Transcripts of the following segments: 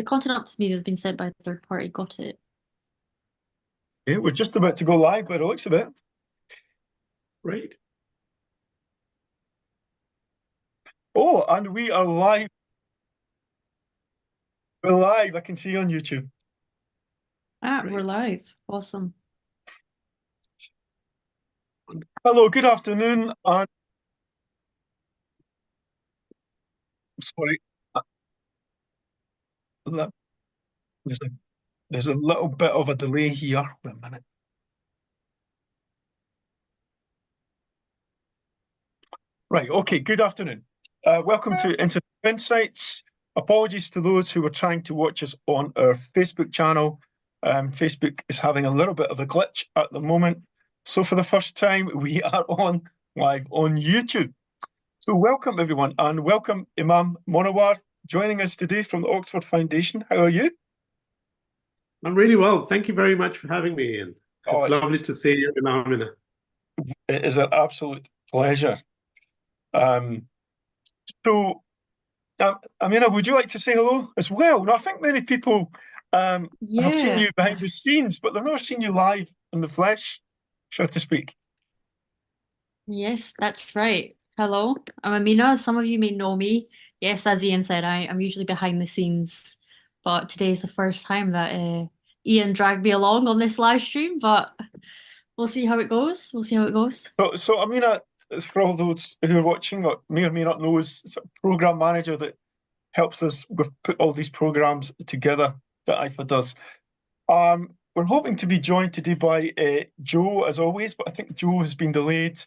The content up to me has been sent by a third party. Got it. Okay, we're just about to go live by the looks of it. Great. Oh, and we are live. We're live. I can see you on YouTube. We're Great. live. Awesome. Hello, good afternoon. And sorry, uh, le- there's a little bit of a delay here. Wait a minute. Right. Okay. Good afternoon. Welcome to Interfaith Insights. Apologies to those who were trying to watch us on our Facebook channel. Facebook is having a little bit of a glitch at the moment. So for the first time, we are on live on YouTube. So welcome everyone, and welcome Imam Monawar joining us today from the Oxford Foundation. How are you? I'm really well. Thank you very much for having me, Ian. Oh, It's lovely to see you in Amina. It is an absolute pleasure. Amina, would you like to say hello as well? No, I think many people have seen you behind the scenes, but they've never seen you live in the flesh, so to speak. Yes, that's right. Hello, I'm Amina. Some of you may know me. Yes, as Ian said, I'm usually behind the scenes, but today is the first time that Ian dragged me along on this live stream, but we'll see how it goes. We'll see how it goes. So Amina, for all those who are watching or may not know, is a program manager that helps us put all these programs together that IFA does. We're hoping to be joined today by Joe, as always, but I think Joe has been delayed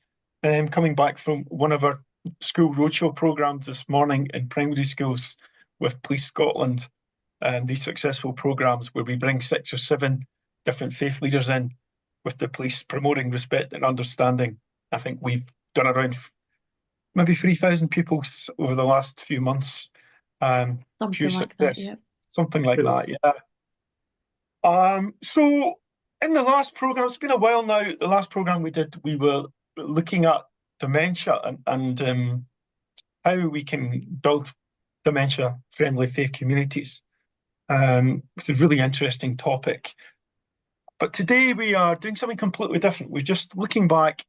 coming back from one of our school roadshow programs this morning in primary schools with Police Scotland, and these successful programs where we bring 6 or 7 different faith leaders in with the police, promoting respect and understanding. I think we've done around maybe 3,000 pupils over the last few months. Something like that, yeah. Something like that, yeah. So in the last program, it's been a while now. The last program we did, we were looking at dementia and how we can build dementia-friendly faith communities. It's a really interesting topic. But today we are doing something completely different. We're just looking back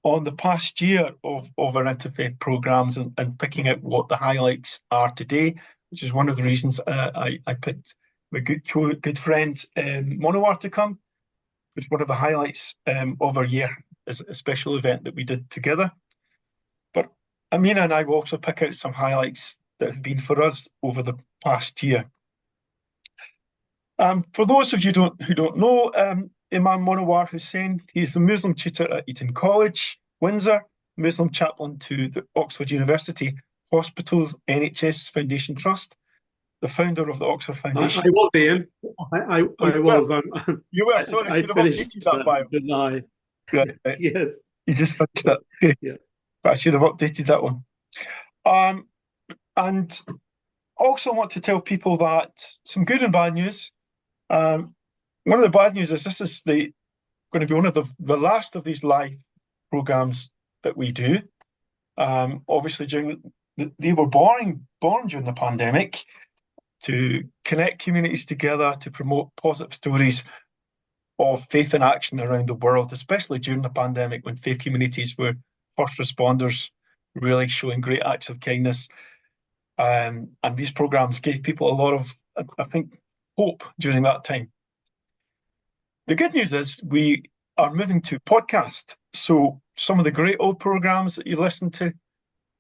on the past year of our interfaith programs and picking out what the highlights are today, which is one of the reasons I picked my good friend Monowar to come, which is one of the highlights of our year, is a special event that we did together. But Amina and I will also pick out some highlights that have been for us over the past year. For those of you who don't know, Imam Monowar Hussain, he's the Muslim tutor at Eton College, Windsor, Muslim chaplain to the Oxford University Hospitals NHS Foundation Trust, the founder of the Oxford Foundation. I was, Ian. I was. You were, sorry, I should have updated that bio. Didn't I? Right. Yes. You just finished that. Okay. Yeah. But I should have updated that one. And also want to tell people that some good and bad news. One of the bad news is this is going to be one of the last of these live programs that we do. Obviously, they were born during the pandemic to connect communities together, to promote positive stories of faith in action around the world, especially during the pandemic when faith communities were first responders, really showing great acts of kindness. And these programs gave people a lot of, I think, hope during that time. The good news is we are moving to podcast. So some of the great old programs that you listen to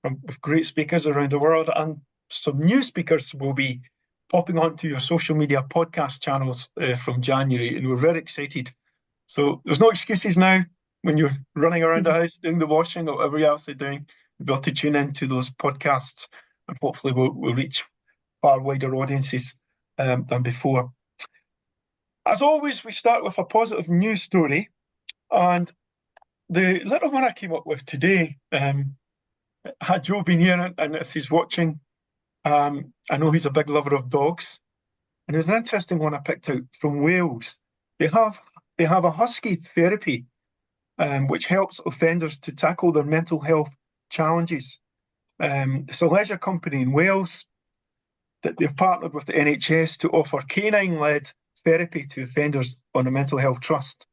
with great speakers around the world and some new speakers will be popping onto your social media podcast channels from January, and we're very excited. So there's no excuses now when you're running around the house doing the washing or whatever else you're doing. You'll be able to tune into those podcasts and hopefully we'll reach far wider audiences than before. As always, we start with a positive news story, and the little one I came up with today, had Joe been here, and if he's watching, I know he's a big lover of dogs, and there's an interesting one I picked out from Wales. They have a husky therapy, which helps offenders to tackle their mental health challenges. It's a leisure company in Wales. that they've partnered with the NHS to offer canine-led therapy to offenders on a mental health trust.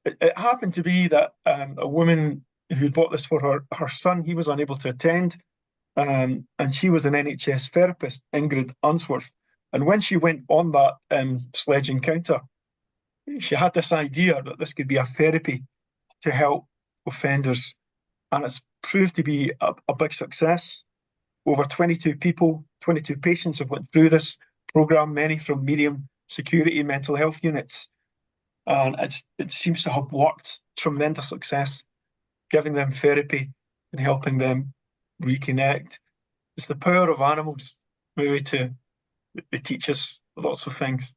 It happened to be that a woman who bought this for her son, he was unable to attend, and she was an NHS therapist, Ingrid Unsworth. And when she went on that sledge encounter, she had this idea that this could be a therapy to help offenders, and it's proved to be a big success. Over 22 people, 22 patients have went through this program, many from medium security mental health units. And it seems to have worked tremendous success, giving them therapy and helping them reconnect. It's the power of animals, maybe, they teach us lots of things.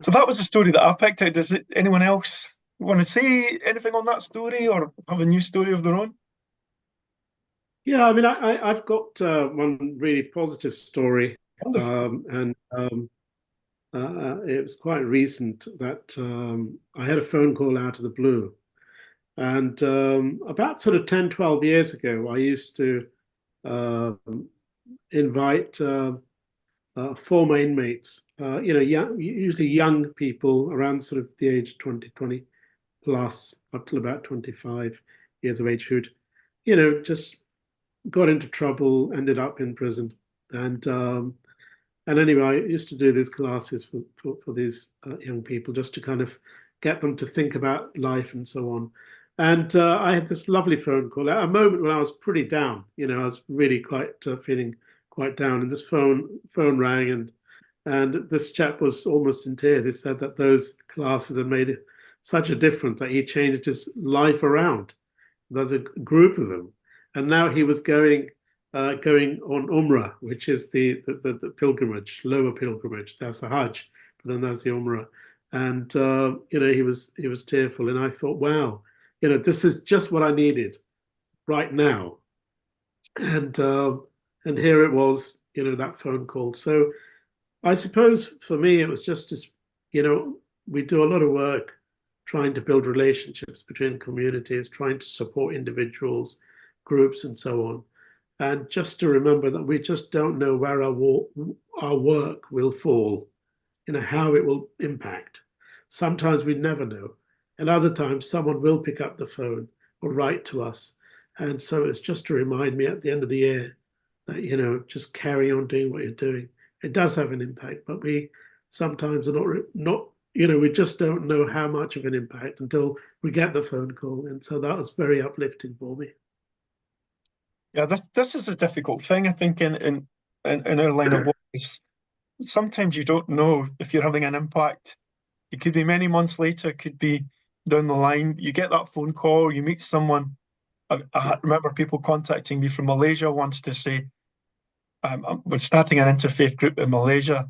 So that was the story that I picked out. Does anyone else want to say anything on that story or have a new story of their own? Yeah, I mean, I've got one really positive story, and it was quite recent that I had a phone call out of the blue. And about sort of 10, 12 years ago, I used to invite former inmates, usually young people around sort of the age of 20 plus, up till about 25 years of age, who'd, just got into trouble, ended up in prison. And anyway, I used to do these classes for these young people just to kind of get them to think about life and so on. And I had this lovely phone call at a moment when I was pretty down. I was really quite feeling quite down. And this phone rang, and this chap was almost in tears. He said that those classes had made such a difference that he changed his life around. There's a group of them, and now he was going on Umrah, which is the pilgrimage, lower pilgrimage. That's the Hajj, but then there's the Umrah. And he was tearful, and I thought, wow, this is just what I needed right now. And here it was, that phone call. So I suppose for me it was just as, we do a lot of work trying to build relationships between communities, trying to support individuals, groups, and so on. And just to remember that we just don't know where our work will fall, how it will impact. Sometimes we never know. And other times someone will pick up the phone or write to us. And so it's just to remind me at the end of the year that, just carry on doing what you're doing. It does have an impact, but we sometimes are not, we just don't know how much of an impact until we get the phone call. And so that was very uplifting for me. Yeah, this is a difficult thing, I think, in our line of work. Sometimes you don't know if you're having an impact. It could be many months later, it could be down the line. You get that phone call, you meet someone. I remember people contacting me from Malaysia once to say, we're starting an interfaith group in Malaysia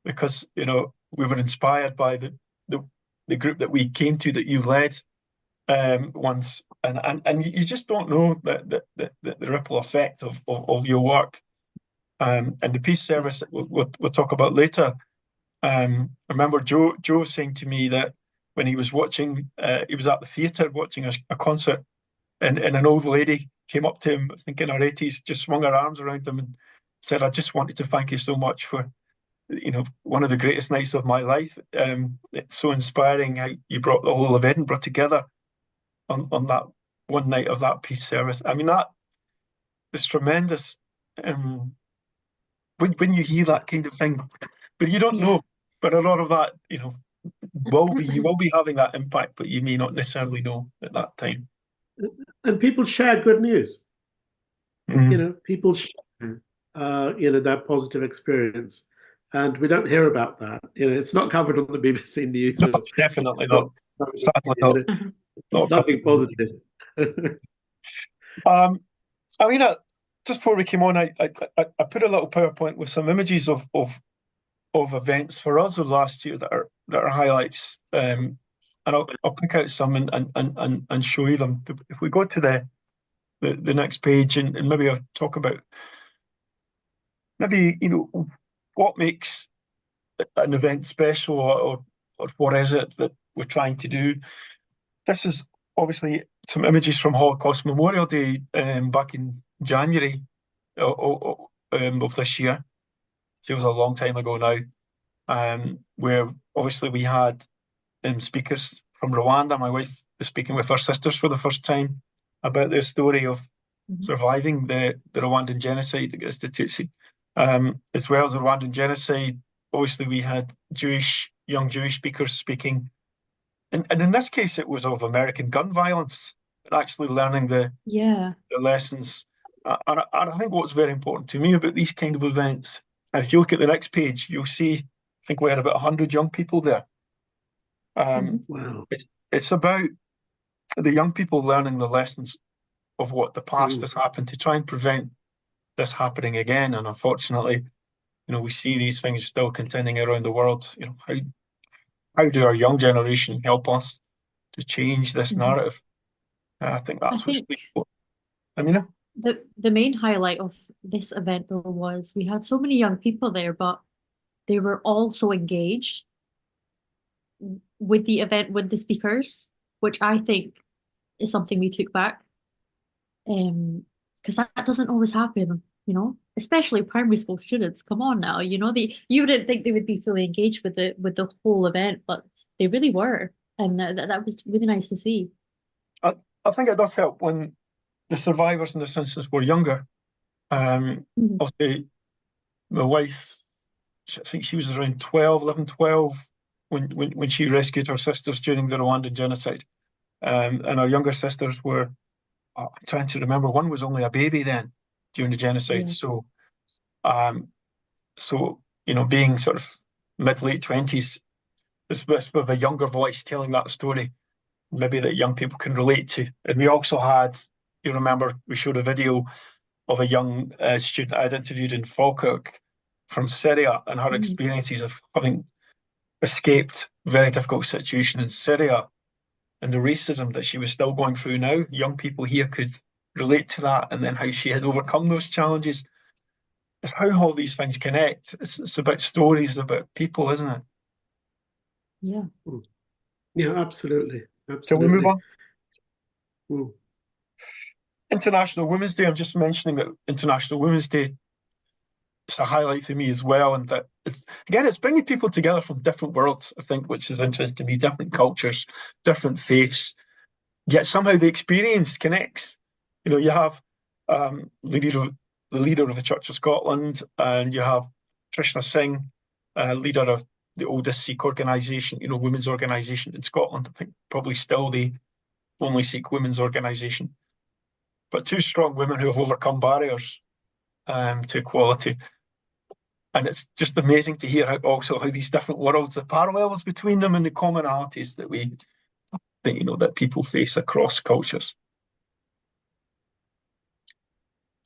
because, we were inspired by the group that we came to that you led once. And you just don't know the ripple effect of your work. And the peace service that we'll talk about later. I remember Joe saying to me that when he was watching, he was at the theatre watching a concert, and an old lady came up to him, I think in her 80s, just swung her arms around him and said, "I just wanted to thank you so much for, one of the greatest nights of my life. It's so inspiring how you brought the whole of Edinburgh together on that one night of that peace service." I mean, that is tremendous. When you hear that kind of thing, but you don't know. But a lot of that, you will be having that impact, but you may not necessarily know at that time. And people share good news. People share, their positive experience, and we don't hear about that. It's not covered on the BBC News. No, it's definitely not. Sadly, not nothing positive. Alina, just before we came on, I put a little PowerPoint with some images of events for us of last year that are highlights, and I'll pick out some and show you them. If we go to the next page and maybe I'll talk about maybe what makes an event special or what is it that we're trying to do. This is obviously some images from Holocaust Memorial Day back in January of this year. So it was a long time ago now, where obviously we had speakers from Rwanda. My wife was speaking with her sisters for the first time about their story of surviving the Rwandan genocide against the Tutsi. As well as the Rwandan genocide, obviously we had young Jewish speakers speaking. And in this case, it was of American gun violence, and actually learning the lessons. And I think what's very important to me about these kind of events, and if you look at the next page, you'll see, I think we had about 100 young people there. Wow. It's about the young people learning the lessons of what the past has happened to try and prevent this happening again. And unfortunately, we see these things still continuing around the world. How do our young generation help us to change this narrative? I think that's what's really important. Amina? The main highlight of this event though was we had so many young people there, but they were all so engaged with the event, with the speakers, which I think is something we took back. Because that doesn't always happen, especially primary school students. Come on now, you wouldn't think they would be fully engaged with the whole event, but they really were, and that was really nice to see. I think it does help when the survivors in this instance were younger. Obviously, my wife, I think she was around 11, 12 when she rescued her sisters during the Rwandan genocide. And her younger sisters were, I'm trying to remember, one was only a baby then during the genocide. So, being sort of mid-late 20s, with a younger voice telling that story, maybe that young people can relate to. And we also had, you remember, we showed a video of a young student I'd interviewed in Falkirk from Syria and her experiences of having escaped a very difficult situation in Syria and the racism that she was still going through now. Young people here could relate to that, and then how she had overcome those challenges. It's how all these things connect. It's about stories, about people, isn't it? Yeah. Yeah, absolutely. Can we move on? Mm. International Women's Day. I'm just mentioning that International Women's Day is a highlight for me as well, and that it's bringing people together from different worlds, I think, which is interesting to me, different cultures, different faiths, yet somehow the experience connects. You have the leader of the Church of Scotland, and you have Trishna Singh, leader of the oldest Sikh organisation, women's organisation in Scotland. I think probably still the only Sikh women's organisation. But two strong women who have overcome barriers to equality. And it's just amazing to hear how these different worlds, the parallels between them and the commonalities that people face across cultures.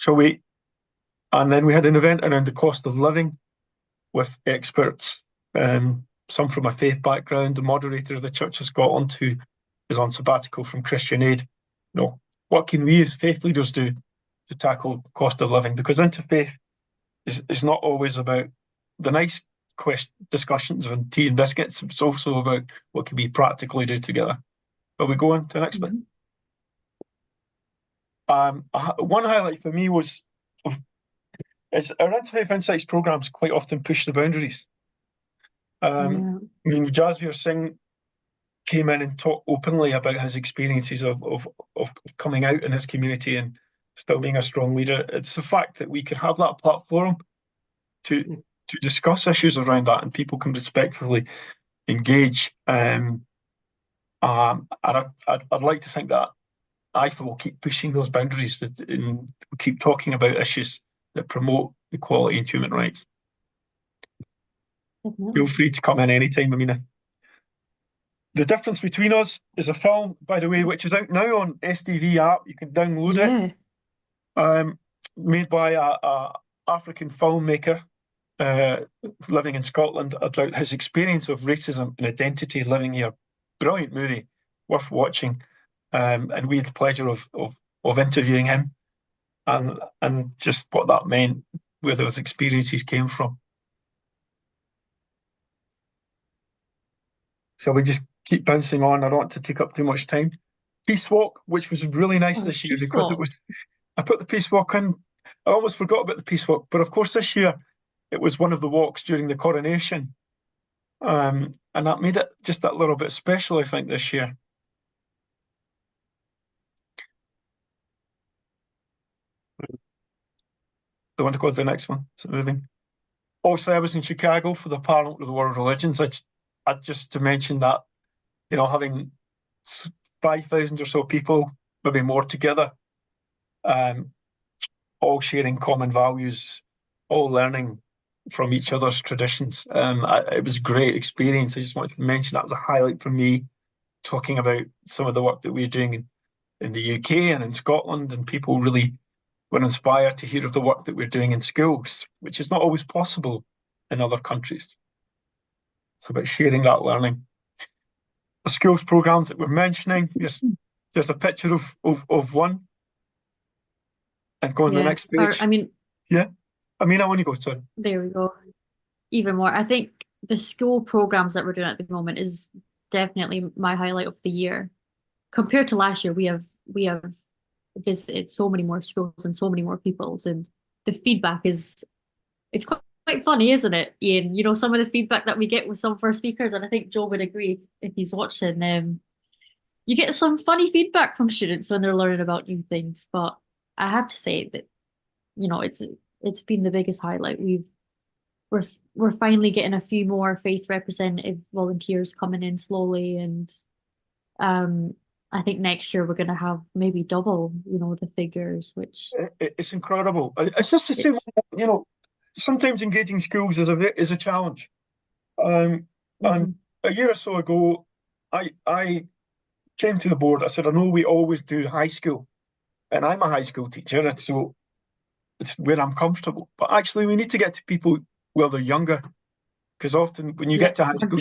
And then we had an event around the cost of living with experts, some from a faith background, the moderator of the Church of Scotland, who is on sabbatical from Christian Aid. What can we as faith leaders do to tackle cost of living? Because interfaith is not always about the nice discussions on tea and biscuits. It's also about what can we practically do together. But we go on to the next bit. One highlight for me is our Interfaith Insights programs quite often push the boundaries. Jasvir Singh came in and talked openly about his experiences of coming out in his community and still being a strong leader. It's the fact that we can have that platform to discuss issues around that, and people can respectfully engage. And I'd like to think that IFA will keep pushing those boundaries and keep talking about issues that promote equality and human rights. Feel free to come in anytime, Amina. The Difference Between Us is a film, by the way, which is out now on STV app. You can download it. Made by a African filmmaker living in Scotland, about his experience of racism and identity living here. Brilliant movie, worth watching. And we had the pleasure of interviewing him and just what that meant, where those experiences came from. Shall we just keep bouncing on? I don't want to take up too much time. Peace Walk, which was really nice this year because it was. I put the Peace Walk in I almost forgot about the peace walk. But of course, this year it was one of the walks during the coronation, and that made it just that little bit special, I think, this year. I want to go to the next one. So moving. Also, I was in Chicago for the Parliament of the World Religions. I just to mention that, having 5,000 or so people, maybe more together, um, all sharing common values, all learning from each other's traditions. It was a great experience. I just wanted to mention that was a highlight for me, talking about some of the work that we're doing in the UK and in Scotland, and people really were inspired to hear of the work that we're doing in schools, which is not always possible in other countries. It's about sharing that learning. The schools programs that we're mentioning, there's a picture of one. And go on the next page. Yeah. I want to go, sorry. There we go. Even more. I think the school programs that we're doing at the moment is definitely my highlight of the year. Compared to last year, we have visited so many more schools and so many more peoples, and the feedback it's quite funny, isn't it, Ian? Some of the feedback that we get with some of our speakers, and I think Joe would agree if he's watching. You get some funny feedback from students when they're learning about new things. But I have to say that, it's been the biggest highlight. We're finally getting a few more faith representative volunteers coming in slowly, and I think next year we're going to have maybe double, the figures, which it's incredible. It's just to say, sometimes engaging schools is a challenge. And a year or so ago, I came to the board. I said, I know we always do high school, and I'm a high school teacher, and so it's where I'm comfortable. But actually, we need to get to people while they're younger, because often when you get to high school,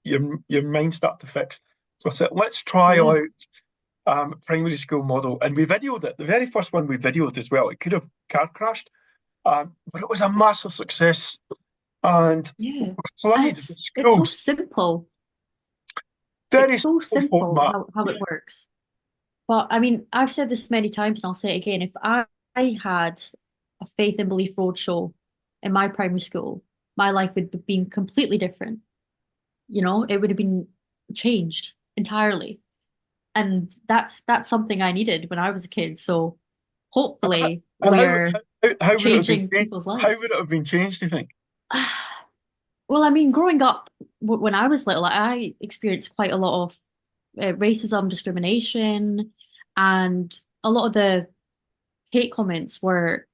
your mind start to fix. So I said, let's try out primary school model, and we videoed it. The very first one we videoed as well. It could have car crashed, but it was a massive success, and flooded the schools. It's so simple. It's so simple how it works. But I've said this many times, and I'll say it again. If I had a Faith and Belief Roadshow in my primary school, my life would have been completely different. It would have been changed entirely. And that's something I needed when I was a kid. So hopefully we're changing people's lives. How would it have been changed, do you think? Well, growing up, when I was little, I experienced quite a lot of racism, discrimination, and a lot of the hate comments were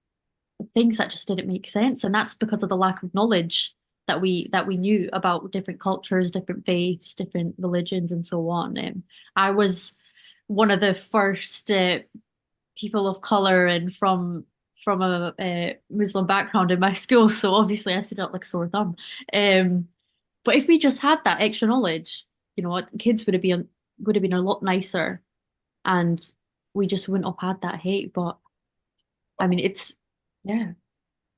things that just didn't make sense. And that's because of the lack of knowledge that we knew about different cultures, different faiths, different religions, and so on. I was one of the first people of color and from a Muslim background in my school, so obviously I stood out like a sore thumb. But if we just had that extra knowledge, kids would have been a lot nicer, and we just wouldn't have had that hate. But it's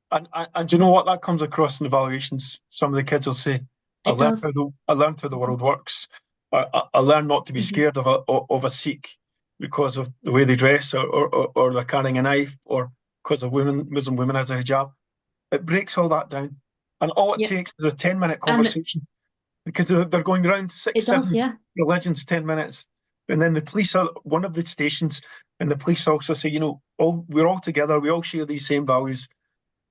And you know what? That comes across in evaluations. Some of the kids will say, I learned how the world works. I learned not to be scared of a Sikh because of the way they dress, or they're carrying a knife, or because a Muslim woman has a hijab. It breaks all that down. And all it takes is a 10-minute conversation, because they're going around seven religions, 10 minutes. And then the police are one of the stations, and the police also say, we're all together, we all share these same values.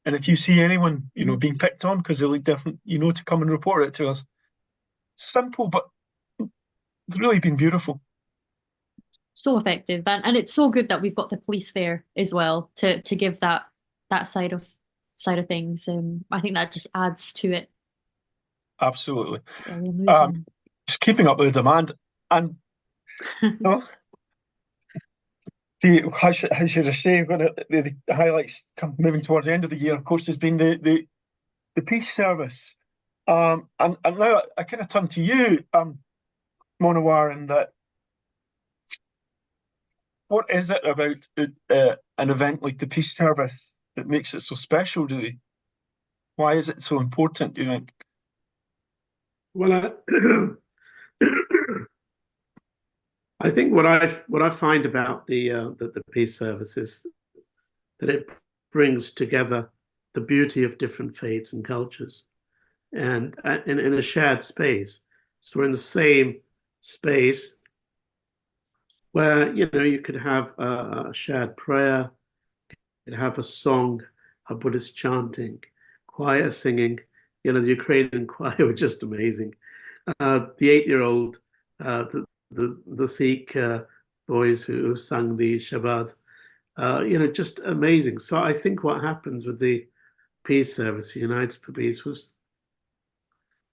And if you see anyone, being picked on because they look different, to come and report it to us. Simple, but it's really been beautiful. So effective, and it's so good that we've got the police there as well to give that side of things. I think that just adds to it. Absolutely. Just keeping up with the demand, and how should I say, when the highlights come moving towards the end of the year, of course, has been the peace service. And now I kind of turn to you, Monowar, and that what is it about an event like the peace service that makes it so special, really? Why is it so important, do you think? Well, I think what I find about the peace service is that it brings together the beauty of different faiths and cultures, and in a shared space. So we're in the same space where you could have a shared prayer, you could have a song, a Buddhist chanting, choir singing. The Ukrainian choir were just amazing. The 8-year-old, the Sikh boys who sung the Shabad, just amazing. So I think what happens with the peace service, United for Peace, was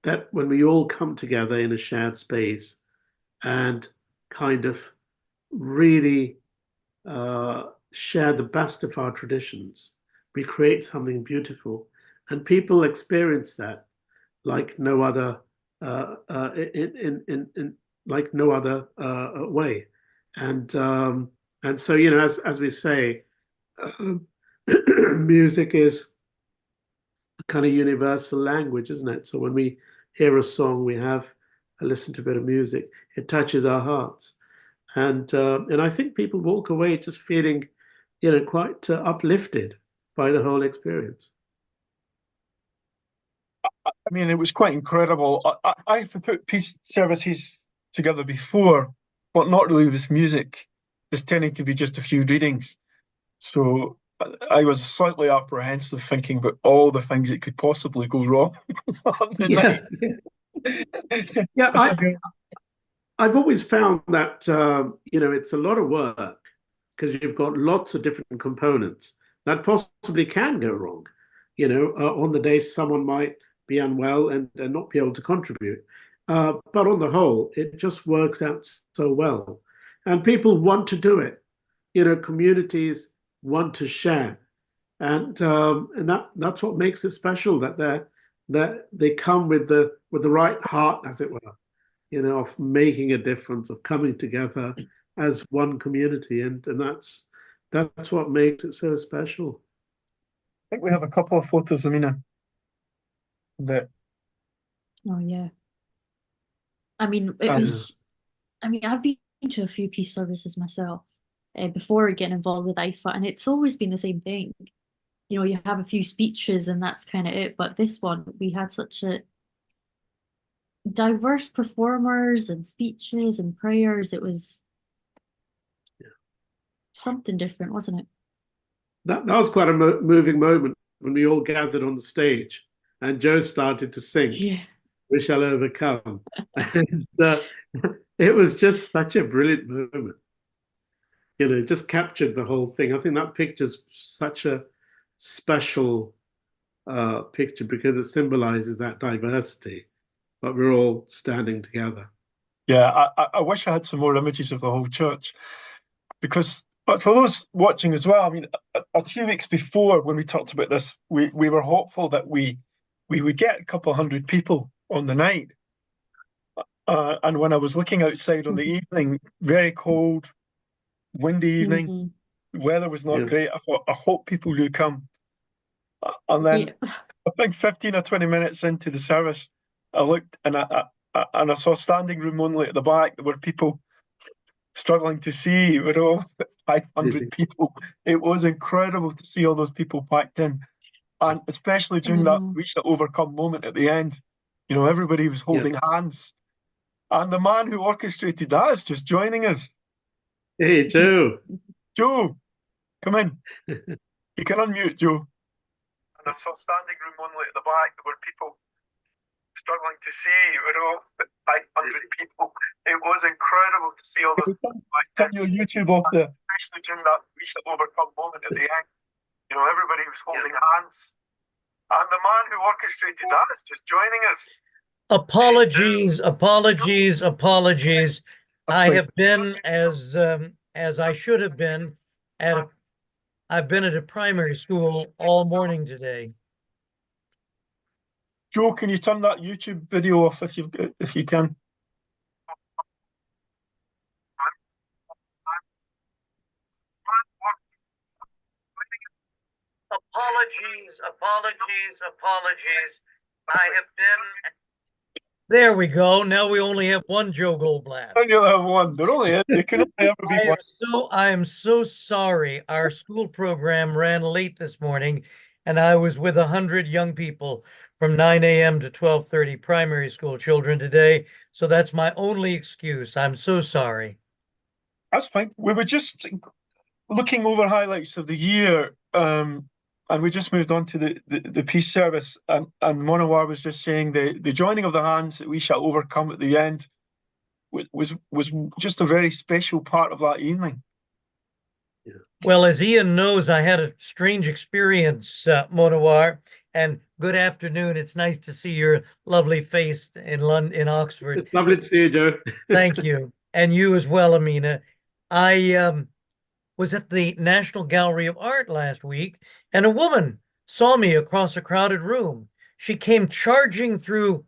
that when we all come together in a shared space and kind of really share the best of our traditions, we create something beautiful, and people experience that like no other in like no other way, and so as we say, um, music is a kind of universal language, isn't it? So when we hear a song, we have a listen to a bit of music, it touches our hearts, and I think people walk away just feeling, quite uplifted by the whole experience. I mean, it was quite incredible. I've put peace services together before, but not really with music. There's tending to be just a few readings. So I was slightly apprehensive thinking about all the things that could possibly go wrong on the Yeah, night. yeah. I said, yeah, I've always found that it's a lot of work because you've got lots of different components that possibly can go wrong. On the day someone might be unwell and not be able to contribute. But on the whole, it just works out so well. And people want to do it. Communities want to share. And that's what makes it special, that they come with the right heart, as it were, of making a difference, of coming together as one community, and that's what makes it so special. I think we have a couple of photos, Amina, that Oh yeah. I mean, it um, was. I mean, I've been to a few peace services myself before getting involved with IFA, and it's always been the same thing. You have a few speeches and that's kind of it. But this one, we had such a diverse performers and speeches and prayers. It was something different, wasn't it? That was quite a moving moment when we all gathered on the stage and Joe started to sing Yeah. "We Shall Overcome," and it was just such a brilliant moment. Just captured the whole thing. I think that picture's such a special picture because it symbolizes that diversity, but we're all standing together. yeah, I wish I had some more images of the whole church because, but for those watching as well, I mean, a few weeks before when we talked about this, we were hopeful that we would get a couple hundred people on the night. And when I was looking outside on the evening, very cold, windy evening, Mm-hmm. the weather was not Yeah. great. I thought, I hope people do come. And then Yeah. I think 15 or 20 minutes into the service, I looked and I saw standing room only at the back. There were people struggling to see. It were all 500 people. It was incredible to see all those people packed in. And especially I during that know. we shall overcome moment at the end, everybody was Yeah. holding hands. And the man who orchestrated that is just joining us. Hey, Joe. Joe, come in. You can unmute, Joe. And I saw standing room only at the back. There were people struggling to see. It were all 500 people. It was incredible to see all those. Turn your YouTube off there. Especially during that we shall overcome moment at the end. Everybody was holding hands. And the man who orchestrated that is just joining us. Apologies, apologies, apologies. I have been as I should have been I've been at a primary school all morning today. Joe, can you turn that YouTube video off if you can? Apologies, apologies, apologies. I have been There we go. Now we only have one Joe Goldblatt. And you'll have one. There can only ever be one. I am so sorry. Our school program ran late this morning, and I was with 100 young people from 9 a.m. to 12:30 primary school children today. So that's my only excuse. I'm so sorry. That's fine. We were just looking over highlights of the year, and we just moved on to the peace service. And Monowar was just saying the joining of the hands that we shall overcome at the end was just a very special part of that evening. Well, as Ian knows, I had a strange experience, Monowar, and good afternoon. It's nice to see your lovely face in London, in Oxford. It's lovely to see you, Joe. Thank you. And you as well, Amina. I was at the National Gallery of Art last week, and a woman saw me across a crowded room. She came charging through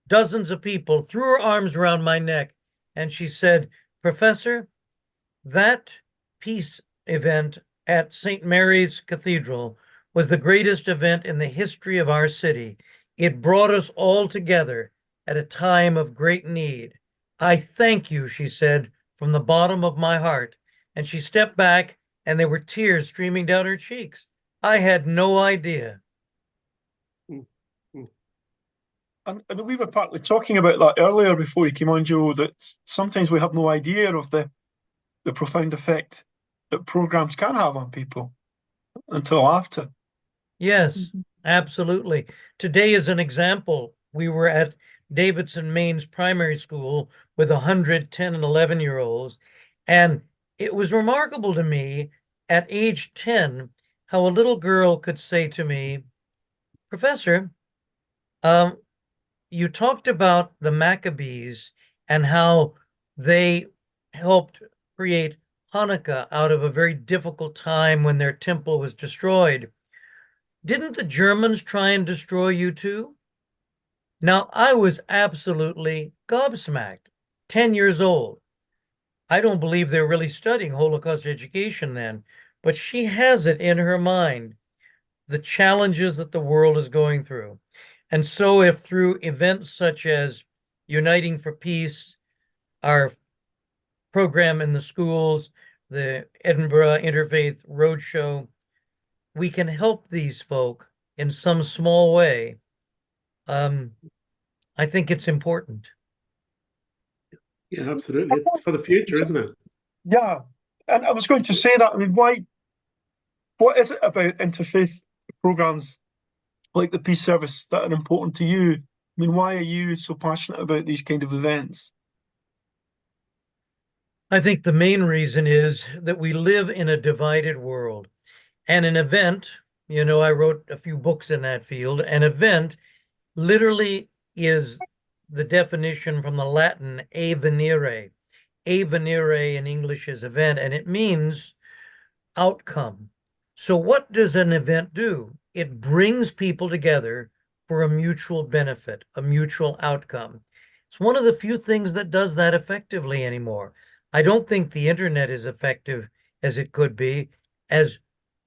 dozens of people, threw her arms around my neck, and she said, "Professor, that peace event at St. Mary's Cathedral was the greatest event in the history of our city. It brought us all together at a time of great need. I thank you," she said, "from the bottom of my heart." And she stepped back, and there were tears streaming down her cheeks. I had no idea. And we were partly talking about that earlier before you came on, Joe, that sometimes we have no idea of the profound effect that programs can have on people until after. Yes, absolutely. Today is an example. We were at Davidson, Maine's primary school with 110 and 11-year-olds, and it was remarkable to me at age 10 how a little girl could say to me, "Professor, you talked about the Maccabees and how they helped create Hanukkah out of a very difficult time when their temple was destroyed. Didn't the Germans try and destroy you too?" Now, I was absolutely gobsmacked, 10 years old. I don't believe they're really studying Holocaust education then, but she has it in her mind, the challenges that the world is going through. And so if through events such as Uniting for Peace, our program in the schools, the Edinburgh Interfaith Roadshow, we can help these folk in some small way, I think it's important. Yeah, absolutely. It's for the future, isn't it? Yeah. And I was going to say that, I mean, what is it about interfaith programs like the Peace Service that are important to you? I mean, why are you so passionate about these kind of events? I think the main reason is that we live in a divided world. And an event, I wrote a few books in that field. An event literally is the definition from the Latin a venire. A venire in English is event, and it means outcome. So what does an event do? It brings people together for a mutual benefit, a mutual outcome. It's one of the few things that does that effectively anymore. I don't think the internet is effective as it could be, as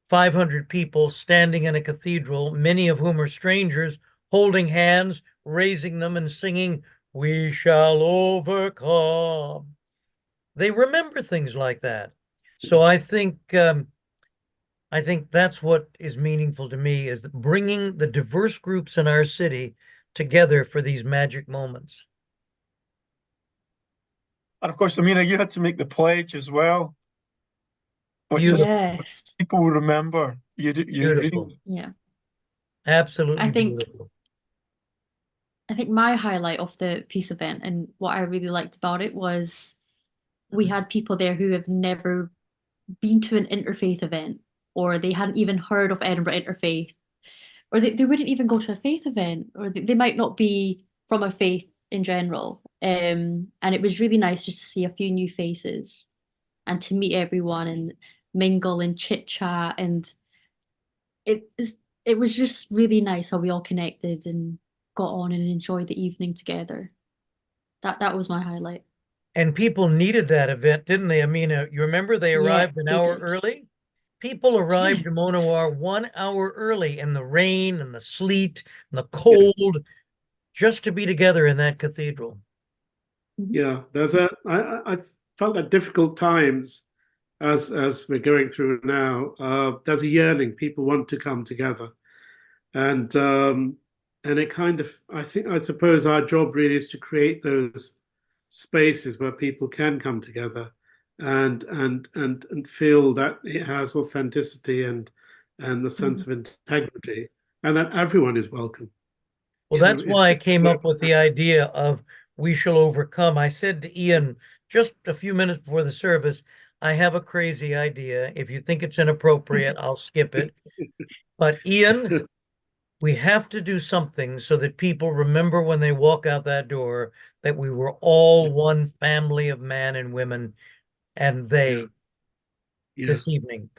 500 people standing in a cathedral, many of whom are strangers, holding hands, raising them and singing, "We shall overcome." They remember things like that. So I think that's what is meaningful to me, is bringing the diverse groups in our city together for these magic moments. And of course, Amina, you had to make the pledge as well, which is Yes. people will remember. You Beautiful. really, Yeah. Absolutely I think beautiful. my highlight of the peace event and what I really liked about it was we had people there who have never been to an interfaith event, or they hadn't even heard of Edinburgh Interfaith, or they wouldn't even go to a faith event, or they might not be from a faith in general. And it was really nice just to see a few new faces and to meet everyone and mingle and chit chat. And it was just really nice how we all connected and got on and enjoyed the evening together. That was my highlight. And people needed that event, didn't they? I mean, you remember they arrived an hour did. early? People arrived to Monowar 1 hour early in the rain and the sleet and the cold, just to be together in that cathedral. Yeah, I felt at difficult times as we're going through now, there's a yearning. People want to come together. And it kind of, I suppose our job really is to create those spaces where people can come together and feel that it has authenticity and the sense of integrity, and that everyone is welcome. Well, that's why I came up with the idea of we shall overcome. I said to Ian just a few minutes before the service, I have a crazy idea. If you think it's inappropriate, I'll skip it. But Ian, we have to do something so that people remember when they walk out that door that we were all one family of man and women and they this evening.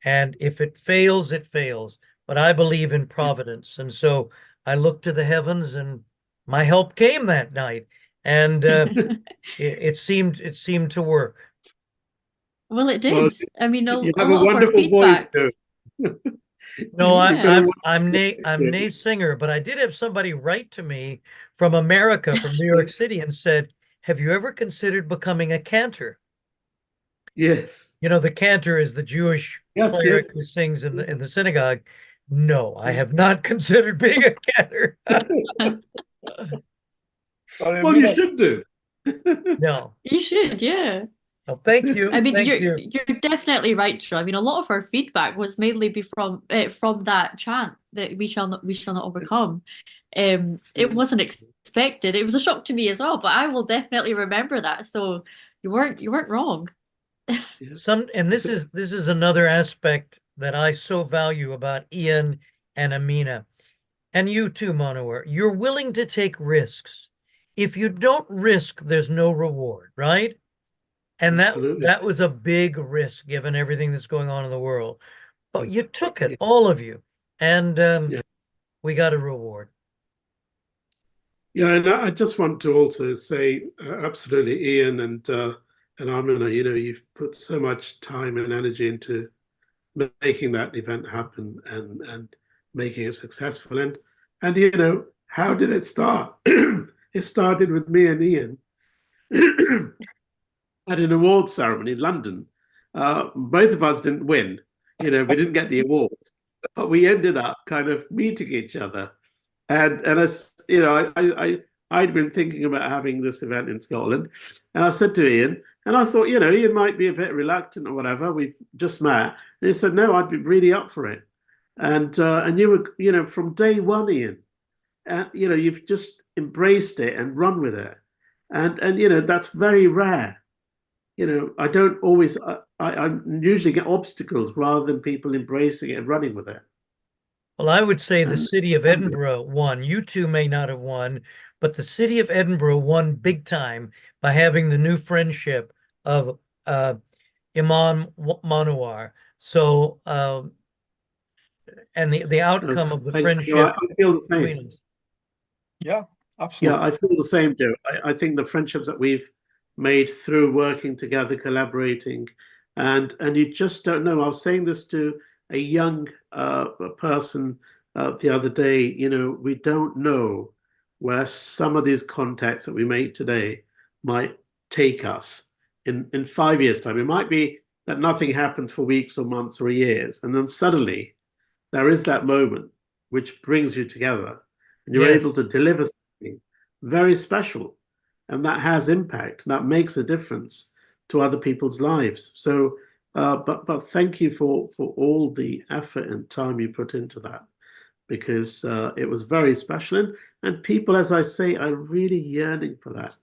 And if it fails, it fails. But I believe in providence. And so I looked to the heavens and my help came that night. And it seemed to work. Well, it did. Well, I mean, you a have a lot of our wonderful voice feedback. too. No, Yeah. I'm nay singer, but I did have somebody write to me from America, from New York City, and said, "Have you ever considered becoming a cantor?" Yes. You know, the cantor is the Jewish Yes, cleric yes. who sings in the synagogue. No, I have not considered being a cantor. Well, you should do. No. You should, yeah. Well, thank you. I mean, Thank you're you. you're definitely right, Joe. I mean, a lot of our feedback was mainly from that chant that we shall not overcome. It wasn't expected. It was a shock to me as well, but I will definitely remember that. So you weren't wrong. And this is another aspect that I so value about Ian and Amina, and you too, Monowar. You're willing to take risks. If you don't risk, there's no reward, right? And Absolutely. that was a big risk given everything that's going on in the world. But you took it, all of you, and we got a reward. Yeah, and I just want to also say, absolutely, Ian and Amina, you've put so much time and energy into making that event happen and making it successful. And how did it start? It started with me and Ian at an awards ceremony in London. Both of us didn't win. We didn't get the award, but we ended up kind of meeting each other. And as I'd been thinking about having this event in Scotland, and I said to Ian, and I thought, Ian might be a bit reluctant or whatever. We've just met, and he said, no, I'd be really up for it. And you were, from day one, Ian, and you've just embraced it and run with it, and that's very rare. I don't always, I usually get obstacles rather than people embracing it and running with it. Well, I would say the city of Edinburgh won. You two may not have won, but the city of Edinburgh won big time by having the new friendship of Imam Manowar. So, and the outcome of the friendship. I feel the same. Yeah, absolutely. Yeah, I feel the same, Joe. I think the friendships that we've made through working together, collaborating, and you just don't know. I was saying this to a young person the other day. We don't know where some of these contacts that we make today might take us in 5 years' time. It might be that nothing happens for weeks or months or years, and then suddenly there is that moment which brings you together, and you're able to deliver something very special. And that has impact. That makes a difference to other people's lives. So, but thank you for all the effort and time you put into that, because it was very special. And people, as I say, are really yearning for that.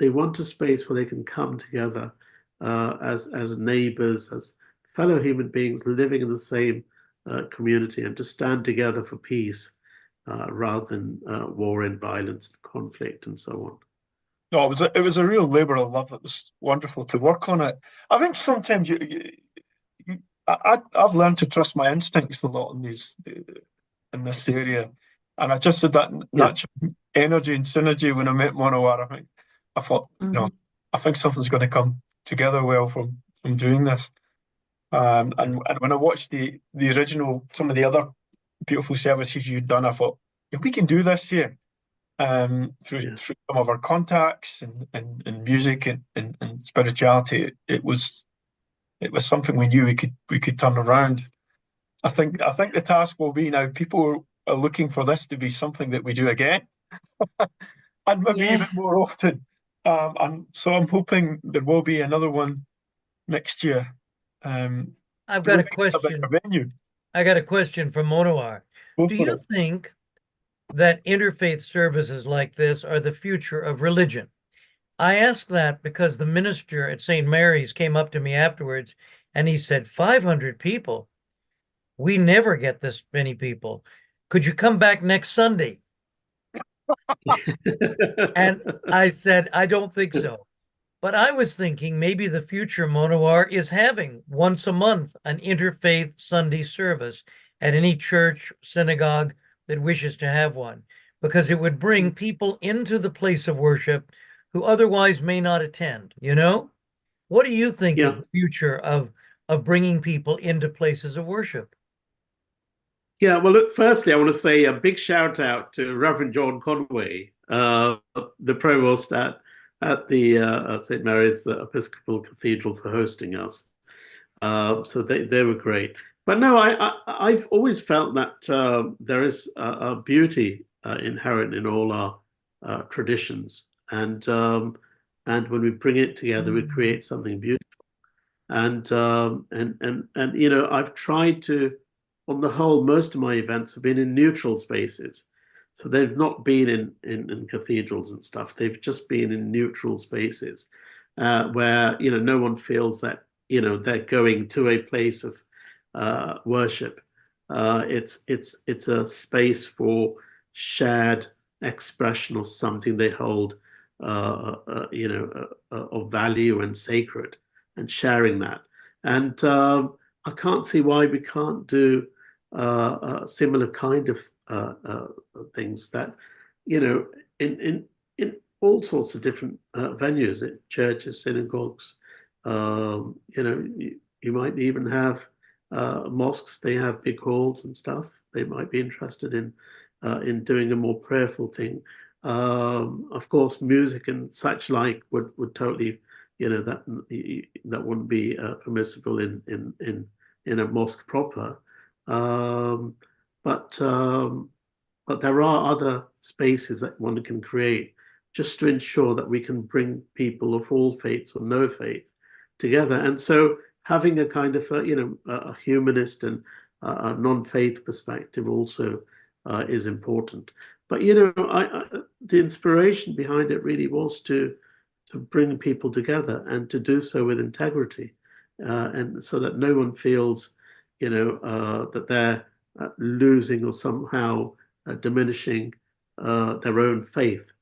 They want a space where they can come together as neighbors, as fellow human beings living in the same community, and to stand together for peace rather than war and violence and conflict and so on. No, it was a real labour of love. It was wonderful to work on it. I think sometimes I've learned to trust my instincts a lot in in this area, and I just had that natural energy and synergy when I met Monowar. I thought, I think something's going to come together well from doing this. And when I watched the original, some of the other beautiful services you'd done, I thought, yeah, we can do this here. through some of our contacts and music and spirituality. It was something we knew we could turn around. I think the task will be now. People are looking for this to be something that we do again, and maybe even more often. And so I'm hoping there will be another one next year. I've got a question. I got a question from Monowar. Do you think that interfaith services like this are the future of religion? I ask that because the minister at St. Mary's came up to me afterwards and he said, 500 people? We never get this many people. Could you come back next Sunday? And I said, I don't think so. But I was thinking maybe the future, Monowar, is having once a month an interfaith Sunday service at any church, synagogue that wishes to have one, because it would bring people into the place of worship who otherwise may not attend, you know? What do you think is the future of bringing people into places of worship? Yeah, well, look, firstly, I want to say a big shout out to Reverend John Conway, the provost at the St. Mary's Episcopal Cathedral, for hosting us. So they were great. But no, I've always felt that there is a beauty inherent in all our traditions, and when we bring it together, we create something beautiful. And you know, I've tried to, on the whole, most of my events have been in neutral spaces. So they've not been in cathedrals and stuff. They've just been in neutral spaces where, you know, no one feels that, you know, they're going to a place of worship. It's a space for shared expression of something they hold, you know, of value and sacred, and sharing that. And I can't see why we can't do a similar kind of things that, you know, in all sorts of different venues, at churches, synagogues. You know, you might even have mosques. They have big halls and stuff. They might be interested in doing a more prayerful thing. Of course, music and such like would totally, you know, that wouldn't be permissible in a mosque proper. But there are other spaces that one can create just to ensure that we can bring people of all faiths or no faith together. And so having a kind of you know, a humanist and a non-faith perspective also is important. But you know, the inspiration behind it really was to bring people together and to do so with integrity, and so that no one feels, you know, that they're losing or somehow diminishing their own faith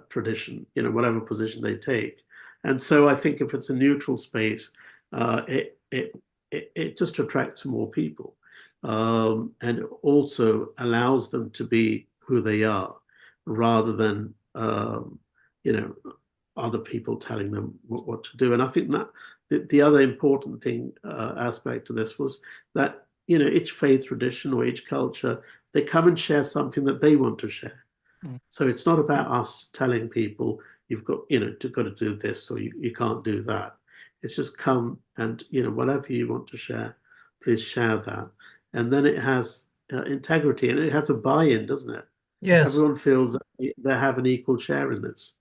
tradition, you know, whatever position they take. And so I think if it's a neutral space, it just attracts more people, and also allows them to be who they are, rather than you know, other people telling them what to do. And I think that the other important thing, aspect to this, was that, you know, each faith tradition or each culture, they come and share something that they want to share. So it's not about us telling people you've got, you know, got to do this or you can't do that. It's just come and, you know, whatever you want to share, please share that. And then it has integrity, and it has a buy-in, doesn't it? Yes. Everyone feels that they have an equal share in this.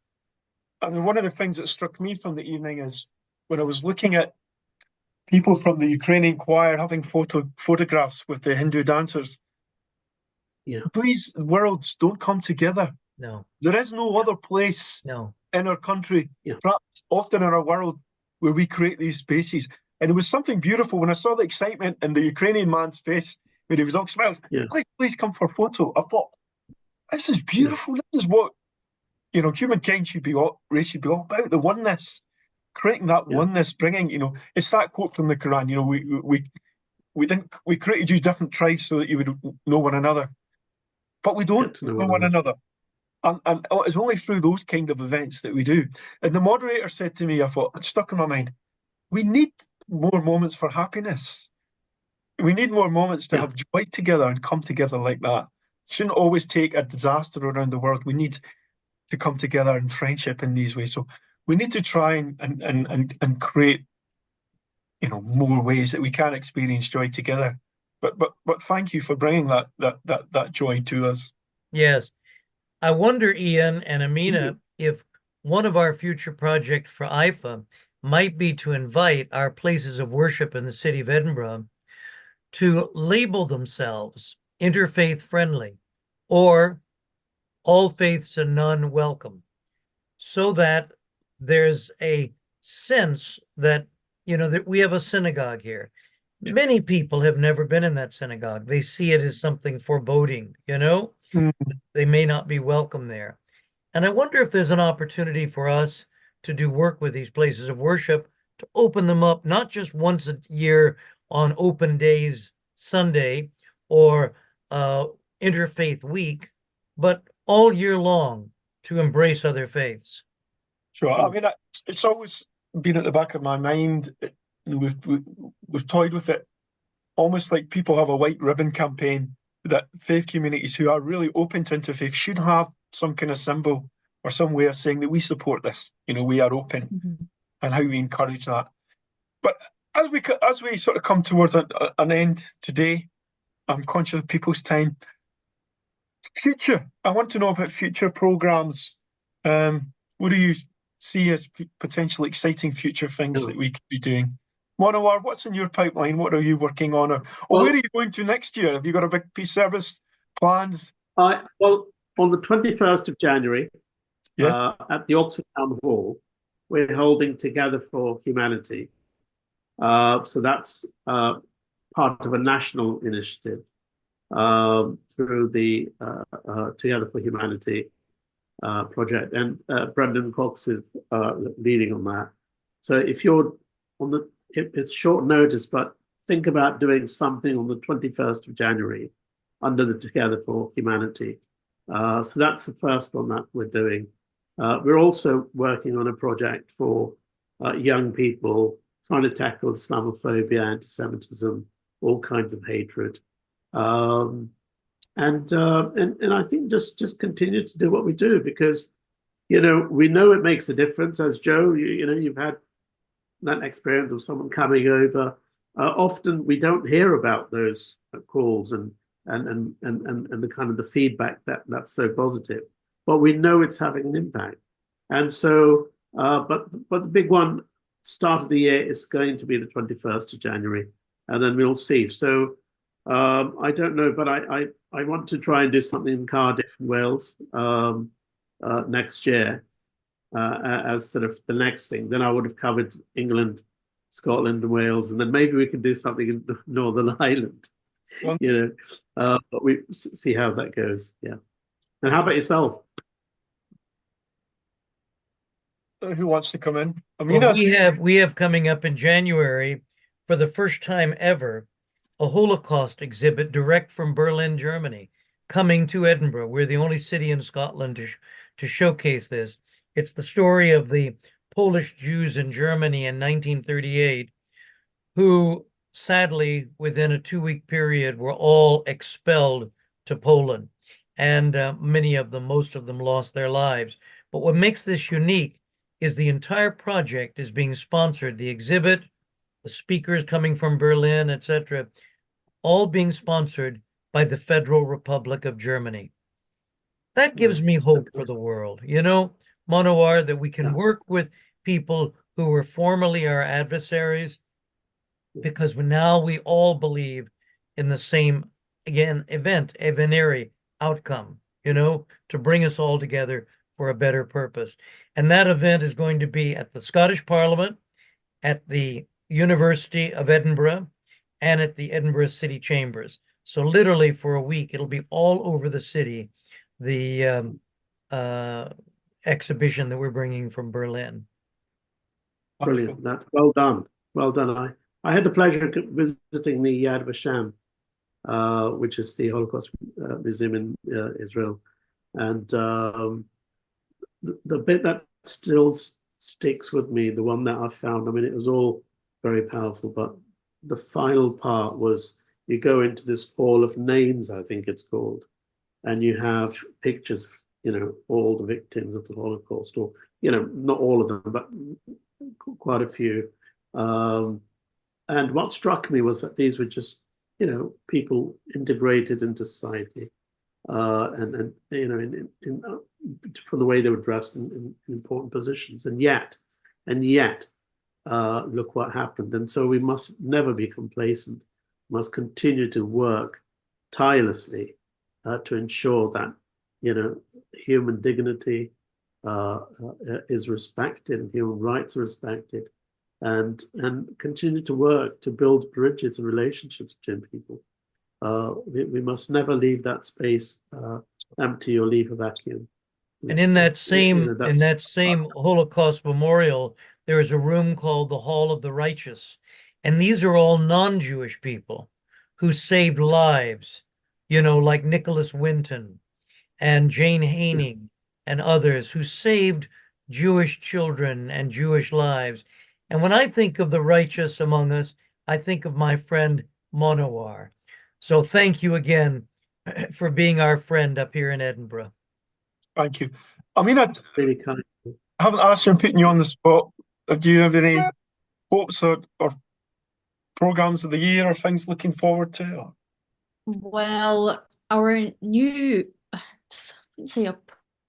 I mean, one of the things that struck me from the evening is when I was looking at people from the Ukrainian choir having photographs with the Hindu dancers. Yeah. These worlds don't come together. No. There is no other place in our country, perhaps often in our world, where we create these spaces. And it was something beautiful when I saw the excitement in the Ukrainian man's face when he was all smiled. Please come for a photo. I thought, this is beautiful. This is what, you know, humankind should be all about, the oneness, creating that oneness, bringing, you know, it's that quote from the Quran, you know, we created you different tribes so that you would know one another, but we don't know one another. And it's only through those kind of events that we do. And the moderator said to me, I thought, it stuck in my mind, we need more moments for happiness. We need more moments to have joy together and come together like that. shouldn't always take a disaster around the world. We need to come together in friendship in these ways. So we need to try and create, more ways that we can experience joy together. But thank you for bringing that joy to us. Yes. I wonder, Ian and Amina, if one of our future projects for IFA might be to invite our places of worship in the city of Edinburgh to label themselves interfaith friendly or all faiths and none welcome, so that there's a sense that, that we have a synagogue here. Yeah. Many people have never been in that synagogue. They see it as something foreboding, They may not be welcome there. And I wonder if there's an opportunity for us to do work with these places of worship to open them up, not just once a year on open days, Sunday, or interfaith week, but all year long to embrace other faiths. Sure. I mean, it's always been at the back of my mind. We've toyed with it, almost like people have a white ribbon campaign, that faith communities who are really open to interfaith should have some kind of symbol or some way of saying that we support this. We are open, and how we encourage that. But as we sort of come towards an end today, I'm conscious of people's time. Future, I want to know about future programs. What do you see as potentially exciting future things that we could be doing? Monowar, what's in your pipeline? What are you working on? Or where are you going to next year? Have you got a big peace service planned? Well, on the 21st of January, Yes. at the Oxford Town Hall, we're holding Together for Humanity. So that's part of a national initiative through the Together for Humanity project, and Brendan Cox is leading on that. So if you're on it's short notice, but think about doing something on the 21st of January under the Together for Humanity. So that's the first one that we're doing. We're also working on a project for young people, trying to tackle Islamophobia, anti-Semitism, all kinds of hatred. And I think just continue to do what we do, because we know it makes a difference. As Joe, you've had that experience of someone coming over. Often we don't hear about those calls and the kind of the feedback that's so positive, but we know it's having an impact. And so, but the big one, start of the year, is going to be the 21st of January, and then we'll see. So I don't know, but I want to try and do something in Cardiff and Wales next year as sort of the next thing. Then I would have covered England, Scotland, and Wales, and then maybe we could do something in Northern Ireland. But we see how that goes. Yeah. And how about yourself? Who wants to come in? Amina? Well, we have coming up in January, for the first time ever, a Holocaust exhibit direct from Berlin, Germany, coming to Edinburgh. We're the only city in Scotland to showcase this. It's the story of the Polish Jews in Germany in 1938, who sadly, within a 2-week period, were all expelled to Poland. And most of them lost their lives. But what makes this unique is the entire project is being sponsored. The exhibit, the speakers coming from Berlin, etc., all being sponsored by the Federal Republic of Germany. That gives me hope for the world, Monowar, that we can work with people who were formerly our adversaries, because now we all believe in the same, again, eventuary outcome, to bring us all together for a better purpose. And that event is going to be at the Scottish Parliament, at the University of Edinburgh, and at the Edinburgh City Chambers. So literally for a week, it'll be all over the city, the exhibition that we're bringing from Berlin. Brilliant. That's well done. Well done. I had the pleasure of visiting the Yad Vashem, which is the Holocaust Museum in Israel. And the bit that still sticks with me, the one that I found, I mean, it was all very powerful, but the final part was you go into this hall of names, I think it's called. and you have pictures of, all the victims of the Holocaust, or, not all of them, but quite a few. And what struck me was that these were just, people integrated into society, and from the way they were dressed in important positions, and yet, look what happened. And so we must never be complacent. We must continue to work tirelessly to ensure that, human dignity is respected and human rights are respected, and continue to work to build bridges and relationships between people. We must never leave that space empty or leave a vacuum. And in that same Holocaust memorial, there is a room called the Hall of the Righteous. And these are all non-Jewish people who saved lives, like Nicholas Winton and Jane Haining and others who saved Jewish children and Jewish lives. And when I think of the righteous among us, I think of my friend Monowar. So thank you again for being our friend up here in Edinburgh. Thank you. I mean, I really kind. haven't asked you, I'm putting you on the spot. Do you have any hopes or programs of the year or things looking forward to? Well, our new, I wouldn't say a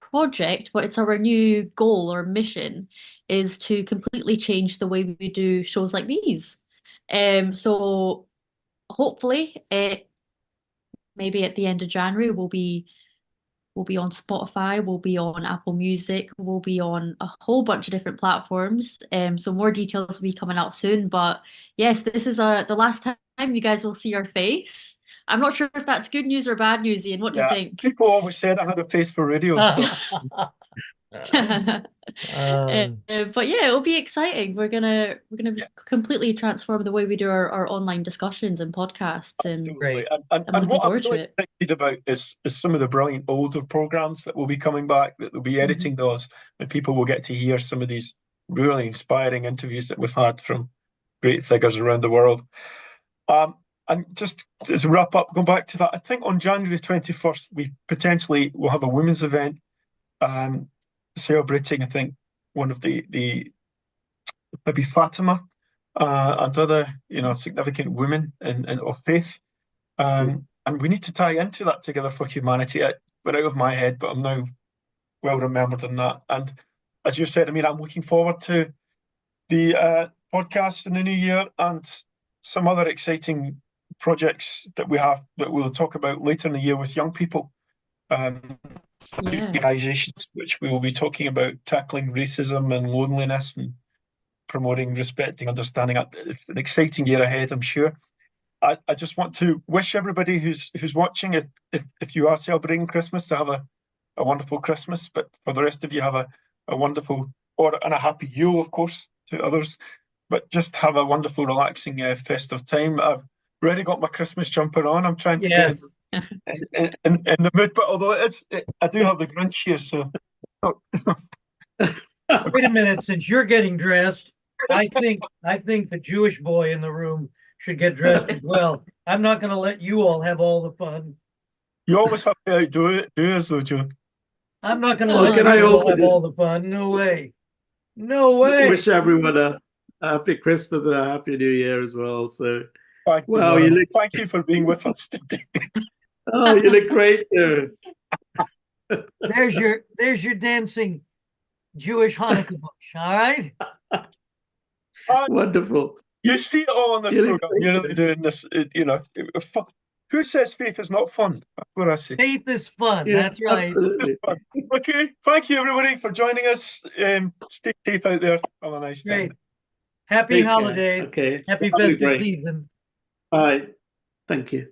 project, but it's our new goal or mission is to completely change the way we do shows like these. So hopefully, maybe at the end of January, we'll be on Spotify, we'll be on Apple Music, we'll be on a whole bunch of different platforms. So more details will be coming out soon. But yes, this is the last time you guys will see our face. I'm not sure if that's good news or bad news, Ian. What do you think? People always said I had a face for radio. So. But yeah, it'll be exciting. We're gonna completely transform the way we do our online discussions and podcasts. And great. And what I'm really excited about is some of the brilliant older programs that will be coming back, that will be editing those, and people will get to hear some of these really inspiring interviews that we've had from great figures around the world. And just as a wrap up, going back to that, I think on January 21st, we potentially will have a women's event, celebrating, I think, one of the maybe Fatima and other, significant women of faith. And we need to tie into that Together for Humanity. It went out of my head, but I'm now well remembered in that. And as you said, I mean, I'm looking forward to the podcast in the new year and some other exciting projects that we have that we'll talk about later in the year with young people. Organizations which we will be talking about tackling racism and loneliness and promoting respecting understanding. It's an exciting year ahead, I'm sure. I just want to wish everybody who's watching, if you are celebrating Christmas, to have a wonderful Christmas, but for the rest of you, have a wonderful and a happy Yule, of course, to others, but just have a wonderful relaxing festive time. I've already got my Christmas jumper on. I'm trying to get in the mood, but although I do have the Grinch here, so. Wait a minute, since you're getting dressed, I think the Jewish boy in the room should get dressed as well. I'm not going to let you all have all the fun. You always have to do it, though, Joe. I'm not going to let you all have all the fun. No way. No way. I wish everyone a happy Christmas and a happy New Year as well. So, thank you for being with us today. Oh, you look great there. There's your dancing Jewish Hanukkah bush. All right. Wonderful. You see it all on this program. You're really doing this. Who says faith is not fun? That's what I say. Faith is fun. Yeah, that's right. Fun. Okay. Thank you, everybody, for joining us. Stay safe out there. Have a nice time. Happy holidays. Okay. Happy festive season. Bye. Thank you.